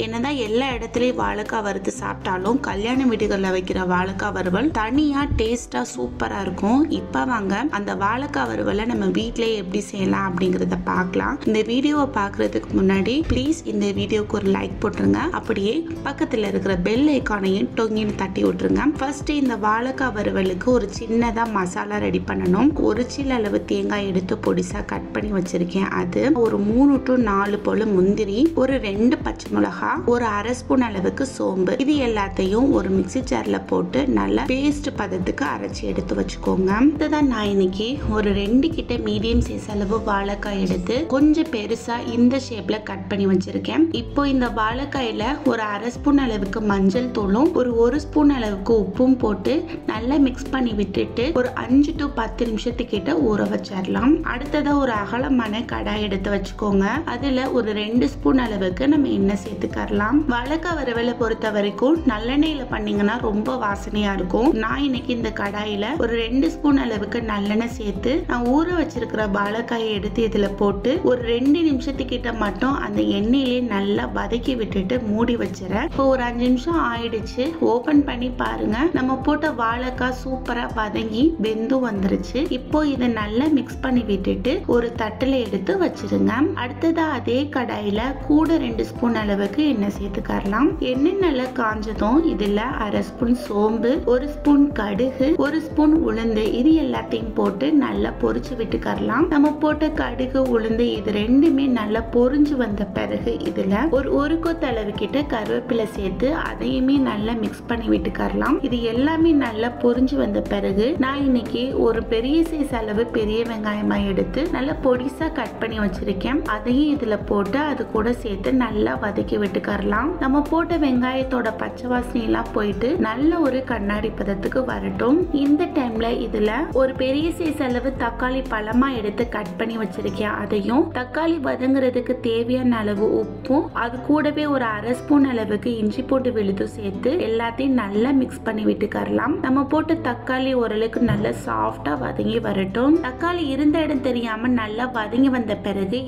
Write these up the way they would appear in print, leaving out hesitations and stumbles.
என்னதான் எல்லா இடத்துலயும் வாழைக்காய் வறுத்து சாப்பிட்டாலும் கல்யாண வீடுகளில் வைக்கிற வாழைக்காய் வறுவல் தனியா டேஸ்டா சூப்பரா இருக்கும். இப்ப வாங்க அந்த வாழைக்காய் வறுவலை நம்ம வீட்டிலேயே எப்படி செய்யலாம் அப்படிங்கறத பார்க்கலாம். இந்த வீடியோவை பார்க்கறதுக்கு முன்னாடி ப்ளீஸ் இந்த வீடியோக்கு ஒரு லைக் போட்டுருங்க. அப்படியே பக்கத்துல இருக்கிற பெல் ஐக்கானையும் டொங்கின்னு தட்டி விட்டுருங்க. ஃபர்ஸ்ட் இந்த வாழைக்காய் வறுவலுக்கு ஒரு சின்னதா மசாலா ரெடி பண்ணணும். ஒரு சில அளவு தேங்காய் எடுத்து பொடிசா கட் பண்ணி வச்சிருக்கேன். அது ஒரு 3 to 4 போல முந்திரி, ஒரு 2 பச்சை மிளகாய், ஒரு அரை ஸ்பூன் அளவுக்கு சோம்பு, இது எல்லாத்தையும் ஒரு மிக்ஸி ஜார்ல போட்டு நல்லா பேஸ்ட் பதத்துக்கு அரைச்சி எடுத்து வச்சுக்கோங்க. இதுதான் நான் இன்னைக்கு ஒரு 2 கிட்ட மீடியம் சைஸ் அளவு வாழைக்காய் எடுத்து கொஞ்சம் பெருசா இந்த ஷேப்ல கட் பண்ணி வச்சிருக்கேன். இப்போ இந்த வாழைக்காயில ஒரு அரை ஸ்பூன் அளவுக்கு மஞ்சள் தூளும் ஒரு ஸ்பூன் அளவுக்கு உப்பும் போட்டு நல்லா மிக்ஸ் பண்ணி விட்டுட்டு ஒரு 5 to 10 நிமிஷத்துக்கிட்ட ஊற வச்சிடலாம். அடுத்ததா ஒரு அகலமான கடாய் எடுத்து வச்சுக்கோங்க. அதுல ஒரு 2 ஸ்பூன் அளவுக்கு நம்ம எண்ணெய் சேர்த்துக்கலாம். வாழைக்காய் வறுவலை பொறுத்த வரைக்கும் நல்லெண்ணெயில பண்ணீங்கன்னா ரொம்ப வாசனையா இருக்கும். நான் இன்னைக்கு இந்த கடாயில ஒரு 2 ஸ்பூன் அளவுக்கு நல்லெண்ணெய் சேர்த்து நான் ஊற வச்சிருக்கிற வாழைக்காயை எடுத்து இதுல போட்டு ஒரு 2 நிமிஷத்துக்கிட்ட மட்டும் அந்த எண்ணெயிலே நல்லா வதக்கி விட்டுட்டு மூடி வச்சிடறேன். இப்போ ஒரு 5 நிமிஷம் ஆயிடுச்சு. ஓபன் பண்ணி பாருங்க, நம்ம போட்ட வாழைக்காய் சூப்பரா வதங்கி வெந்து வந்துருச்சு. இப்போ இதை நல்லா மிக்ஸ் பண்ணி விட்டுட்டு ஒரு தட்டுல எடுத்து வச்சிருங்க. அடுத்ததா அதே கடாயில கூட 2 ஸ்பூன் அளவுக்கு எண்ணெய் சேர்த்துக்கலாம். எண்ணெய் நல்லா காஞ்சதும் இதுல அரை ஸ்பூன் சோம்பு, 1 ஸ்பூன் கடுகு, 1 ஸ்பூன் உளுந்து, இது எல்லாத்தையும் போட்டு நல்லா பொரிச்சு விட்டுக்கலாம். நம்ம போட்ட கடுகு உளுந்து இது ரெண்டுமே நல்லா பொரிஞ்சு வந்த பிறகு இதுல ஒரு கொத்து அளவு கிட்ட கருவேப்பிலை சேர்த்து அதையுமே நல்லா மிக்ஸ் பண்ணி விட்டுக்கலாம். இது எல்லாமே நல்லா பொரிஞ்சு வந்த பிறகு நான் இன்னைக்கு ஒரு பெரிய சைஸ் அளவு பெரிய வெங்காயமா எடுத்து நல்லா பொடிசா கட் பண்ணி வச்சிருக்கேன். அதையும் இதுல போட்டு அது கூட சேர்த்து நல்லா வதக்கி விட்டுக்கலாம். நம்ம போட்ட வெங்காயத்தோட பச்சை வாசனை எல்லாம் போயிட்டு நல்ல ஒரு கண்ணாடி பதத்துக்கு வரட்டும். இந்த டைம்ல இதுல ஒரு பெரிய சைஸ் அளவு தக்காளி பழமா எடுத்து கட் பண்ணி வச்சிருக்கேன். அதையும் தக்காளி வதங்குறதுக்கு தேவையான அளவு உப்பும் அது கூடவே ஒரு அரை ஸ்பூன் அளவுக்கு இஞ்சி பூண்டு விழுதும் சேர்த்து எல்லாத்தையும் நல்லா மிக்ஸ் பண்ணி விட்டுக்கலாம். நம்ம போட்ட தக்காளி ஓரளவுக்கு நல்லா சாஃப்டா வதங்கி வரட்டும். தக்காளி இருந்த இடம் தெரியாம நல்லா வதங்கி வந்த பிறகு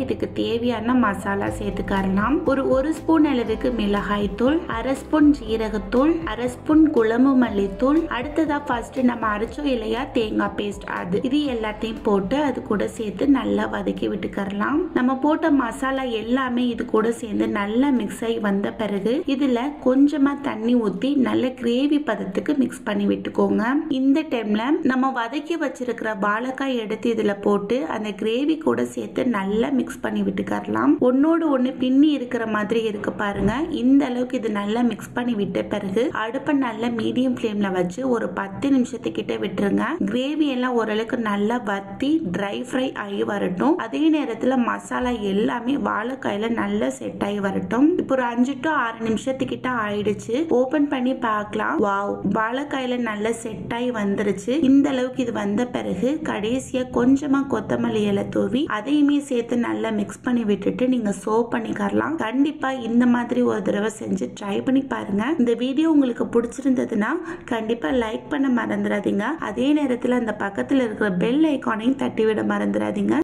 இதுக்கு தேவையான மசாலா சேர்த்துக்கலாம். ஒரு ஸ்பூன் அளவுக்கு மிளகாய் தூள், அரை ஸ்பூன் ஜீரகத்தூள், அரை ஸ்பூன் குழம்பு மல்லித்தூள், அடுத்ததா ஃபர்ஸ்ட் நம்ம அரைச்சோம் இல்லையா தேங்காய் பேஸ்ட், இது எல்லாத்தையும் போட்டு அது கூட சேர்த்து நல்லா வதக்கி விட்டுக்கலாம். நம்ம போட்ட மசாலா எல்லாமே இது கூட சேர்ந்து நல்லா மிக்ஸ் ஆகி வந்த பிறகு இதுல கொஞ்சமா தண்ணி ஊத்தி நல்ல கிரேவி பதத்துக்கு மிக்ஸ் பண்ணி விட்டுக்கோங்க. இந்த டைம்ல நம்ம வதக்கி வச்சிருக்கிற வாழைக்காய் எடுத்து இதுல போட்டு அந்த கிரேவி கூட சேர்த்து நல்லா மிக்ஸ் பண்ணி விட்டுக்கலாம். ஒன்னோடு ஒண்ணு பின்னி இருக்கிற மாதிரி இருக்கு பாருங்க. இந்த அளவுக்கு இது நல்லா மிக்ஸ் பண்ணி விட்ட பிறகு அடுப்பை நல்லா மீடியம் ஃப்ளேம்ல வச்சு ஒரு 10 நிமிஷத்துக்கிட்ட விட்டுருங்க. கிரேவி எல்லாம் ஓரளவுக்கு நல்லா வத்தி ட்ரை ஃப்ரை ஆகி வரட்டும். அதே நேரத்துல மசாலா எல்லாமே வாழைக்காயில நல்லா செட் ஆகி வரட்டும். இப்போ ஒரு 5 to 6 நிமிஷத்துக்கிட்ட ஆயிடுச்சு. ஓபன் பண்ணி பார்க்கலாம். வாவ், வாழைக்காயில நல்லா செட் ஆகி வந்துருச்சு. இந்த அளவுக்கு இது வந்த பிறகு கடைசியா கொஞ்சமா கொத்தமல்லி இலை தூவி அதையுமே சேர்த்து நல்லா மிக்ஸ் பண்ணி விட்டுட்டு நீங்க சர்வ் பண்ணிக்கலாம். கண்டிப்பா இந்த மாதிரி ஒரு தடவை செஞ்சு ட்ரை பண்ணி பாருங்க. இந்த வீடியோ உங்களுக்கு பிடிச்சிருந்ததுன்னா கண்டிப்பா லைக் பண்ண மறந்துடாதீங்க. அதே நேரத்தில் அந்த பக்கத்துல இருக்கிற பெல் ஐக்கானையும் தட்டி விட மறந்துடாதீங்க.